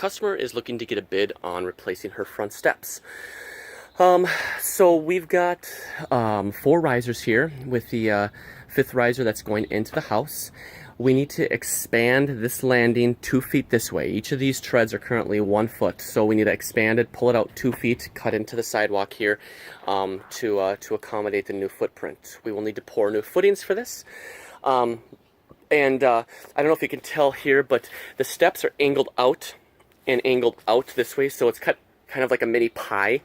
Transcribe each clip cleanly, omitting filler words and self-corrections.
customer is looking to get a bid on replacing her front steps. So we've got 4 risers here with the 5th riser that's going into the house. We need to expand this landing 2 feet this way. Each of these treads are currently 1 foot, so we need to expand it, pull it out 2 feet, cut into the sidewalk here to accommodate the new footprint. We will need to pour new footings for this. I don't know if you can tell here, but the steps are angled out and angled out this way, so it's cut kind of like a mini pie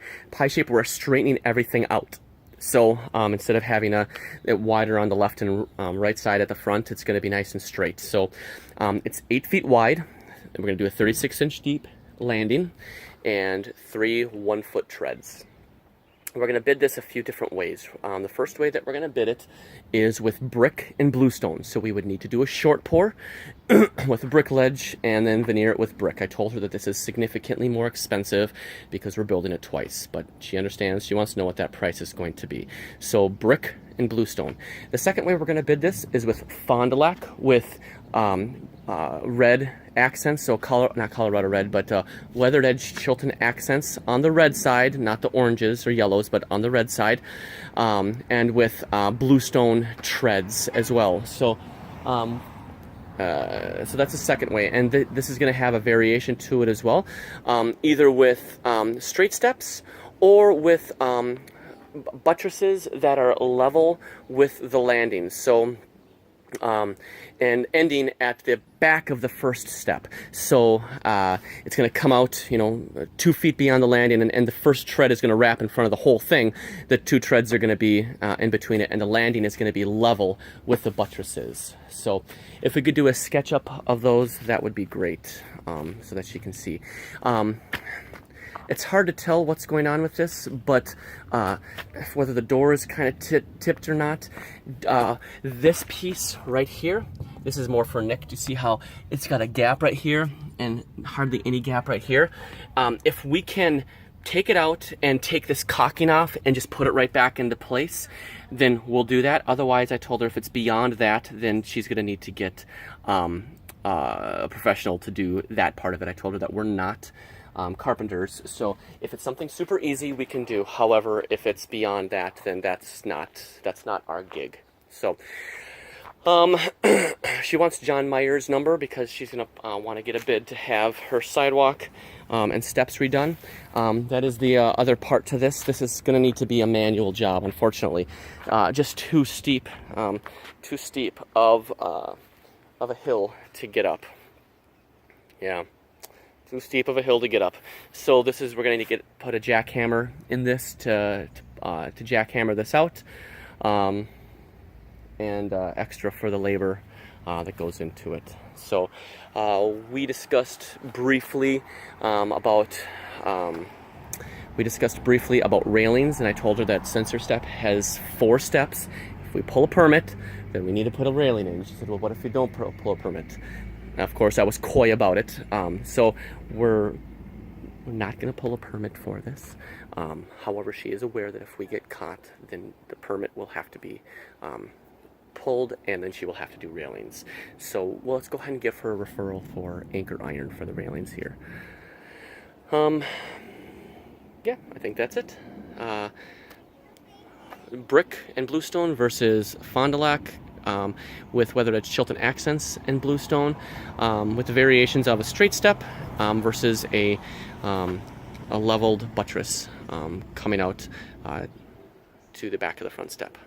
shape. We're straightening everything out. So instead of having it wider on the left and right side at the front, it's going to be nice and straight. So it's 8 feet wide, and we're going to do a 36-inch deep landing and 3 1-foot treads. We're going to bid this a few different ways. The first way that we're going to bid it is with brick and bluestone. So we would need to do a short pour with a brick ledge and then veneer it with brick. I told her that this is significantly more expensive because we're building it twice, but she understands. She wants to know what that price is going to be. So brick and bluestone. The second way we're going to bid this is with Fond du Lac with red accents, so not Colorado red, but weathered edge Chilton accents on the red side, not the oranges or yellows, but on the red side, and with bluestone treads as well. So so that's the second way, and this is going to have a variation to it as well, either with straight steps or with buttresses that are level with the landing. So and ending at the back of the first step. So it's going to come out, 2 feet beyond the landing, and the first tread is going to wrap in front of the whole thing. The 2 treads are going to be in between it, and the landing is going to be level with the buttresses. So if we could do a sketch up of those, that would be great, so that she can see. It's hard to tell what's going on with this, but whether the door is kind of tipped or not. This piece right here, this is more for Nick to see how it's got a gap right here and hardly any gap right here. If we can take it out and take this caulking off and just put it right back into place, then we'll do that. Otherwise, I told her if it's beyond that, then she's going to need to get a professional to do that part of it. I told her that we're not carpenters, so if it's something super easy, we can do. However, if it's beyond that, then that's not our gig. So she wants John Meyer's number because she's gonna want to get a bid to have her sidewalk and steps redone. That is the other part to this. This is gonna need to be a manual job, unfortunately. Just too steep of a hill to get up. Yeah. Too steep of a hill to get up. So we're going to put a jackhammer in this to jackhammer this out, and extra for the labor that goes into it. So we discussed briefly about railings, and I told her that sensor step has 4 steps. If we pull a permit, then we need to put a railing in. She said, well, what if we don't pull a permit? Of course, I was coy about it, so we're not going to pull a permit for this. However, she is aware that if we get caught, then the permit will have to be pulled, and then she will have to do railings. So, well, let's go ahead and give her a referral for anchor iron for the railings here. Yeah, I think that's it. Brick and bluestone versus Fond du Lac. With whether it's Chilton accents and bluestone, with the variations of a straight step versus a leveled buttress coming out to the back of the front step.